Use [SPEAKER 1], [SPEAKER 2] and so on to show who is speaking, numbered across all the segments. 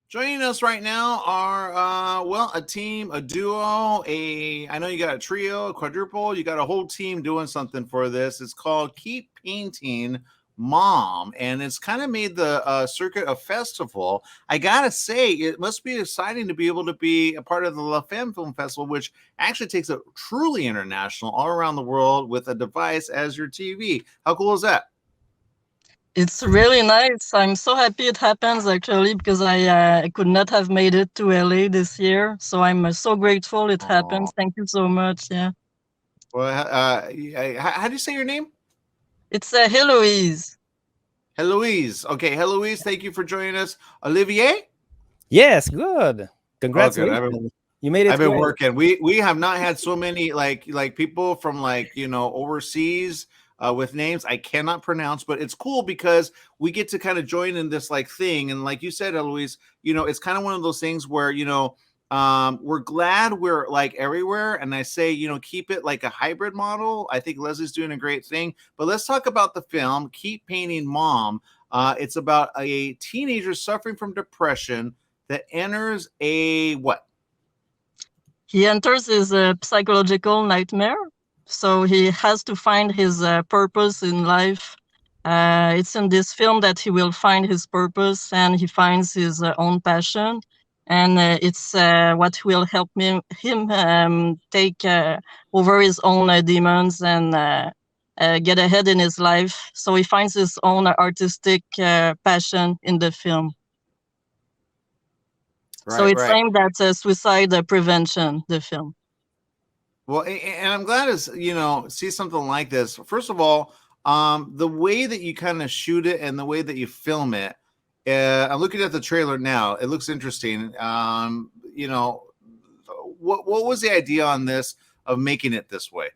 [SPEAKER 1] Joining us right now are, a team, a duo, I know you got a trio, a quadruple, you got a whole team doing something for this. It's called Keep Painting Mom, and it's kind of made the circuit a festival. I gotta say, it must be exciting to be able to be a part of the La Femme Film Festival, which actually takes it truly international all around the world with a device as your TV. How cool is that?
[SPEAKER 2] It's really nice. I'm so happy it happens actually because I could not have made it to LA this year. So I'm so grateful it
[SPEAKER 1] Oh,
[SPEAKER 2] happens. Thank you so much. Yeah.
[SPEAKER 1] well, how do you say your name?
[SPEAKER 2] It's Heloise.
[SPEAKER 1] Heloise. Okay, Heloise, thank you for joining us. Olivier?
[SPEAKER 3] Yes, good.
[SPEAKER 1] Oh, good. I've been
[SPEAKER 3] Congratulations. You made it
[SPEAKER 1] I've been
[SPEAKER 3] great.
[SPEAKER 1] working. We have not had so many like people from overseas with names I cannot pronounce, but it's cool because we get to kind of join in this like thing. And like you said, Eloise, it's kind of one of those things where we're glad we're like everywhere. And I say keep it like a hybrid model. I think Leslie's doing a great thing. But let's talk about the film Keep Painting Mom. It's about a teenager suffering from depression that enters a what?
[SPEAKER 2] He enters his psychological nightmare. So he has to find his purpose in life. It's in this film that he will find his purpose and he finds his own passion. And it's what will help him take over his own demons and get ahead in his life. So he finds his own artistic passion in the film. So
[SPEAKER 1] Right,
[SPEAKER 2] it's
[SPEAKER 1] right.
[SPEAKER 2] aimed at suicide prevention, the film.
[SPEAKER 1] Well, and I'm glad to see something like this. First of all, the way that you kind of shoot it and the way that you film it. I'm looking at the trailer now. It looks interesting. What was the idea on this of making it this way?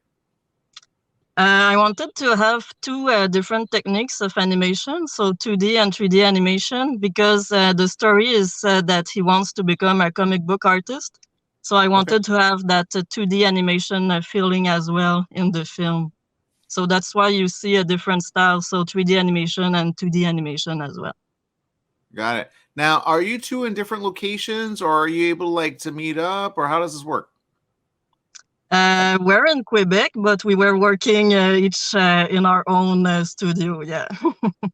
[SPEAKER 2] I wanted to have two different techniques of animation, so 2D and 3D animation, because the story is that he wants to become a comic book artist. So I
[SPEAKER 1] Okay,
[SPEAKER 2] wanted to have that 2D animation feeling as well in the film. So that's why you see a different style, so 3D animation and 2D animation as well.
[SPEAKER 1] got it. Now, are you two in different locations, or are you able to meet up, or how does this work?
[SPEAKER 2] We're in Quebec, but we were working each in our own studio. Yeah.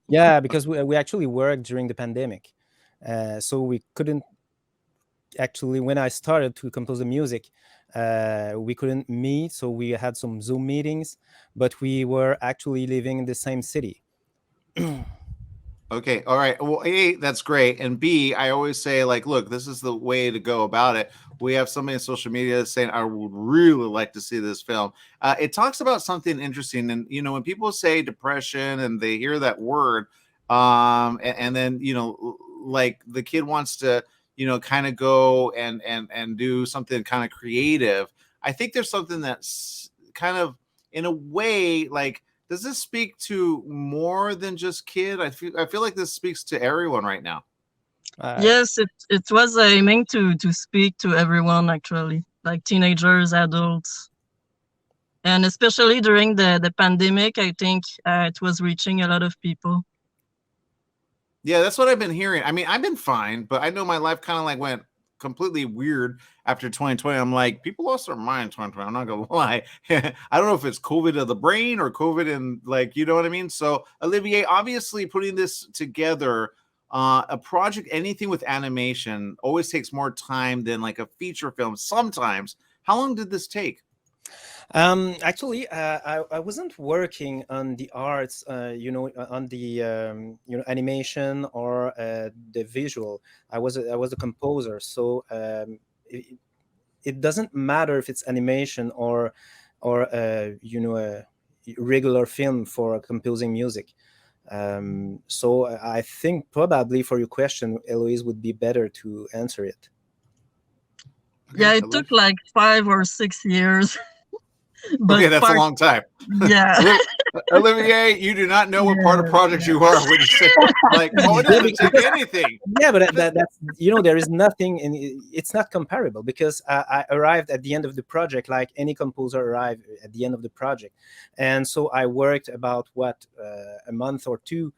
[SPEAKER 3] Yeah, because we actually worked during the pandemic. So we couldn't actually, when I started to compose the music, we couldn't meet. So we had some Zoom meetings, but we were actually living in the same city.
[SPEAKER 1] Okay. All right. Well, A, that's great. And B, I always say, look, this is the way to go about it. We have somebody on social media saying, I would really like to see this film. It talks about something interesting. And, when people say depression and they hear that word, and then, like the kid wants to, kind of go and do something kind of creative. I think there's something that's kind of, in a way, like, does this speak to more than just kid? I feel like this speaks to everyone right now.
[SPEAKER 3] Uh,
[SPEAKER 2] Yes, it was aiming to speak to everyone actually, like teenagers, adults, and especially during the pandemic, I think it was reaching a lot of people.
[SPEAKER 1] Yeah, that's what I've been hearing. I mean, I've been fine, but I know my life kind of went completely weird after 2020. I'm like, people lost their mind in 2020. I'm not gonna lie. I don't know if it's COVID of the brain or COVID and you know what I mean. So Olivier, obviously putting this together, a project, anything with animation, always takes more time than like a feature film. Sometimes. How long did this take?
[SPEAKER 3] Actually, I wasn't working on the arts, on the animation or the visual. I was a composer, so it doesn't matter if it's animation or a regular film for composing music. So I think probably for your question, Eloise would be better to answer it.
[SPEAKER 2] Yeah,
[SPEAKER 1] Okay,
[SPEAKER 2] it took
[SPEAKER 1] Eloise.
[SPEAKER 2] like 5 or 6 years, but
[SPEAKER 1] Okay, that's a
[SPEAKER 2] part,
[SPEAKER 1] long time.
[SPEAKER 2] yeah,
[SPEAKER 1] Olivier, you do not know what part of
[SPEAKER 2] yeah,
[SPEAKER 1] projects
[SPEAKER 2] yeah.
[SPEAKER 1] you are when you say oh, it
[SPEAKER 3] Yeah,
[SPEAKER 1] doesn't take anything.
[SPEAKER 3] yeah, but that's there is nothing in it's not comparable because I arrived at the end of the project like any composer arrived at the end of the project, and so I worked about a month or two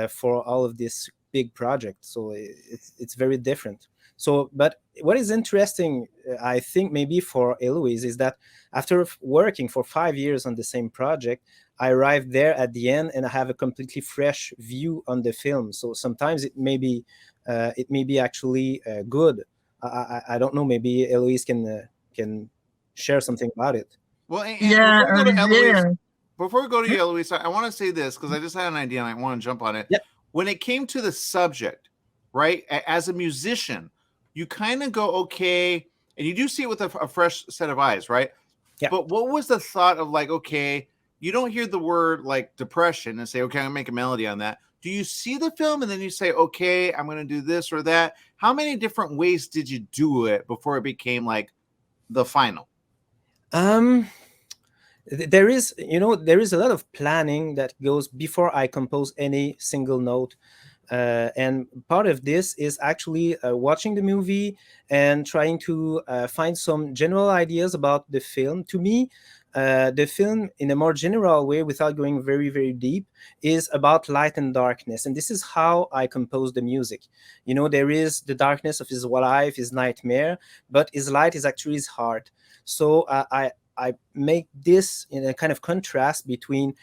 [SPEAKER 3] for all of this big project, so it's very different. So, but what is interesting, I think maybe for Heloise, is that after working for 5 years on the same project, I arrived there at the end and I have a completely fresh view on the film. So sometimes it may be actually good. I don't know. Maybe Heloise can share something about it.
[SPEAKER 1] Well, and
[SPEAKER 2] Yeah,
[SPEAKER 1] before we go to Eloise,
[SPEAKER 2] Olivier.
[SPEAKER 1] before we go to you, Eloise, I want to say this because I just had an idea and I want to jump on it.
[SPEAKER 3] Yep.
[SPEAKER 1] When it came to the subject, right, as a musician, you kind of go, okay, and you do see it with a fresh set of eyes, right?
[SPEAKER 3] Yeah.
[SPEAKER 1] But what was the thought of like, okay, you don't hear the word like depression and say, okay, I'm gonna make a melody on that. Do you see the film and then you say, okay, I'm gonna do this or that? How many different ways did you do it before it became like the final?
[SPEAKER 3] There is, there is a lot of planning that goes before I compose any single note. And part of this is actually watching the movie and trying to find some general ideas about the film. To me, the film, in a more general way, without going very, very deep, is about light and darkness. And this is how I compose the music. There is the darkness of his life, his nightmare, but his light is actually his heart. So I make this in a kind of contrast between,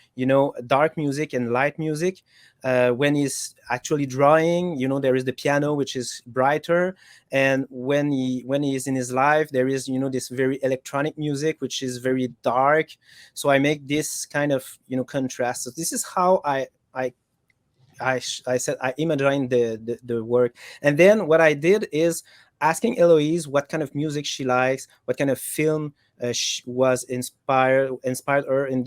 [SPEAKER 3] dark music and light music. When he's actually drawing, there is the piano, which is brighter. And when he is in his life, there is, this very electronic music, which is very dark. So I make this kind of, contrast. So this is how I said I imagined the work. And then what I did is asking Heloise what kind of music she likes, what kind of film was inspired her in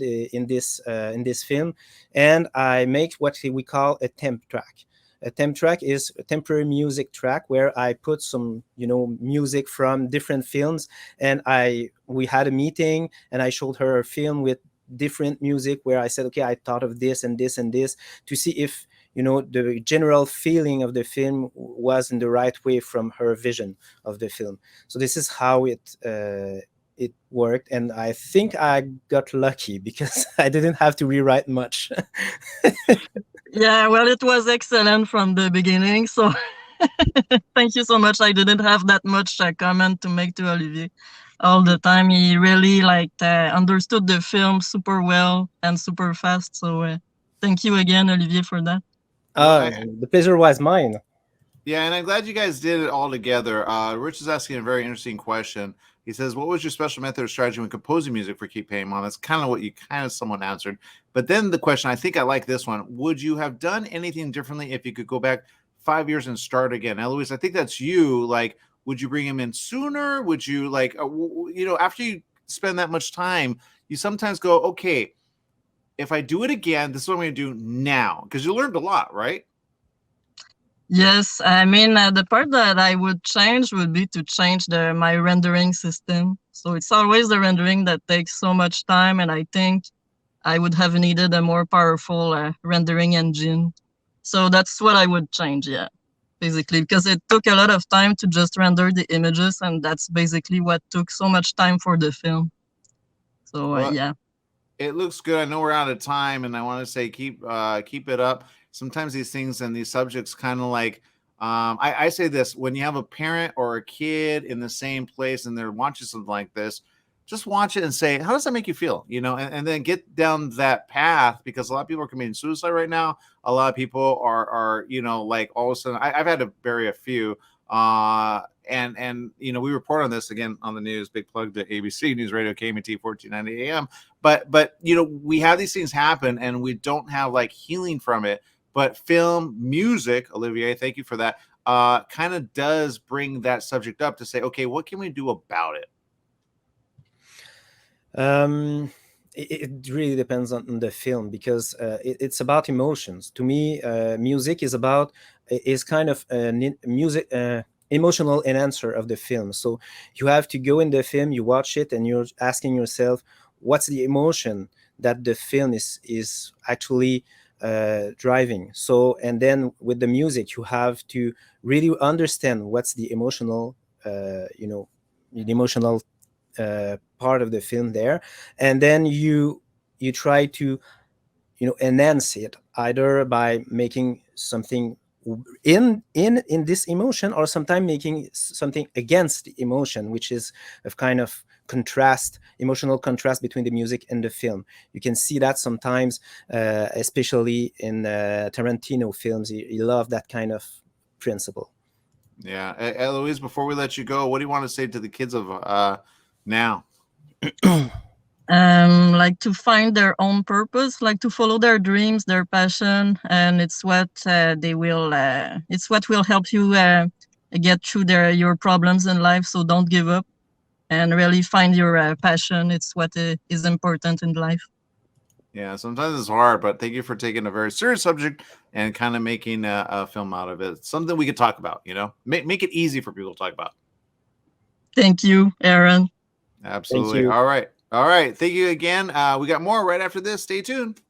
[SPEAKER 3] this film, and I make what we call a temp track. A temp track is a temporary music track where I put some music from different films, and we had a meeting and I showed her a film with different music where I said, okay, I thought of this and this and this, to see if the general feeling of the film was in the right way from her vision of the film. So this is how it worked, and I think I got lucky because I didn't have to rewrite much.
[SPEAKER 2] Yeah, well, it was excellent from the beginning. So thank you so much. I didn't have that much comment to make to Olivier all the time. He really understood the film super well and super fast. So thank you again, Olivier, for that.
[SPEAKER 3] The pleasure was mine.
[SPEAKER 1] Yeah, and I'm glad you guys did it all together. Rich is asking a very interesting question. He says, what was your special method or strategy when composing music for Keep Paying Mom? That's kind of what you somewhat answered. But then the question, I think I like this one. Would you have done anything differently if you could go back 5 years and start again? Eloise, I think that's you. Like, would you bring him in sooner? Would you after you spend that much time, you sometimes go, okay, if I do it again, this is what I'm going to do now. Because you learned a lot, right?
[SPEAKER 2] Yes, I mean, the part that I would change would be to change my rendering system. So it's always the rendering that takes so much time, and I think I would have needed a more powerful rendering engine. So that's what I would change, yeah, basically, because it took a lot of time to just render the images, and that's basically what took so much time for the film. So yeah.
[SPEAKER 1] It looks good. I know we're out of time, and I want to say keep it up. Sometimes these things and these subjects kind of like I say this: when you have a parent or a kid in the same place and they're watching something like this, just watch it and say, how does that make you feel? And then get down that path, because a lot of people are committing suicide right now. A lot of people are like all of a sudden I've had to bury a few. And we report on this again on the news. Big plug to ABC News Radio, KMT 1490 AM. But we have these things happen and we don't have like healing from it. But film, music, Olivier, thank you for that. Kind of does bring that subject up to say, okay, what can we do about it?
[SPEAKER 3] It really depends on the film, because it's about emotions. To me, music is kind of music. Emotional enhancer of the film. So you have to go in the film, you watch it, and you're asking yourself, what's the emotion that the film is actually driving? So, and then with the music, you have to really understand what's the emotional, the emotional part of the film there, and then you try to enhance it, either by making something in this emotion, or sometimes making something against the emotion, which is a kind of contrast, emotional contrast between the music and the film. You can see that sometimes, especially in Tarantino films. He loved that kind of principle.
[SPEAKER 1] Yeah. Heloise, before we let you go, what do you want to say to the kids of now?
[SPEAKER 2] Like to find their own purpose, like to follow their dreams, their passion, and it's what it's what will help you get through your problems in life. So don't give up and really find your passion. It's what is important in life.
[SPEAKER 1] Yeah, sometimes it's hard, but thank you for taking a very serious subject and kind of making a film out of it. It's something we could talk about, make it easy for people to talk about.
[SPEAKER 2] Thank you, Aaron.
[SPEAKER 1] Absolutely.
[SPEAKER 3] you.
[SPEAKER 1] All right. Thank you again. We got more right after this. Stay tuned.